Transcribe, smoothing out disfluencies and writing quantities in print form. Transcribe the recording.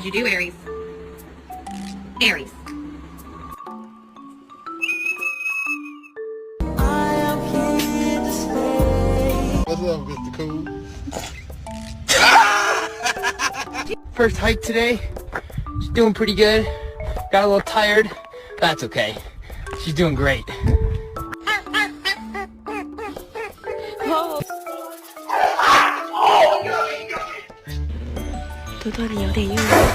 did you do, Aries? Aries. What's up, Mr. Cool? First hike today. She's doing pretty good. Got a little tired. That's okay. She's doing great. Oh. 多多，你有点用力。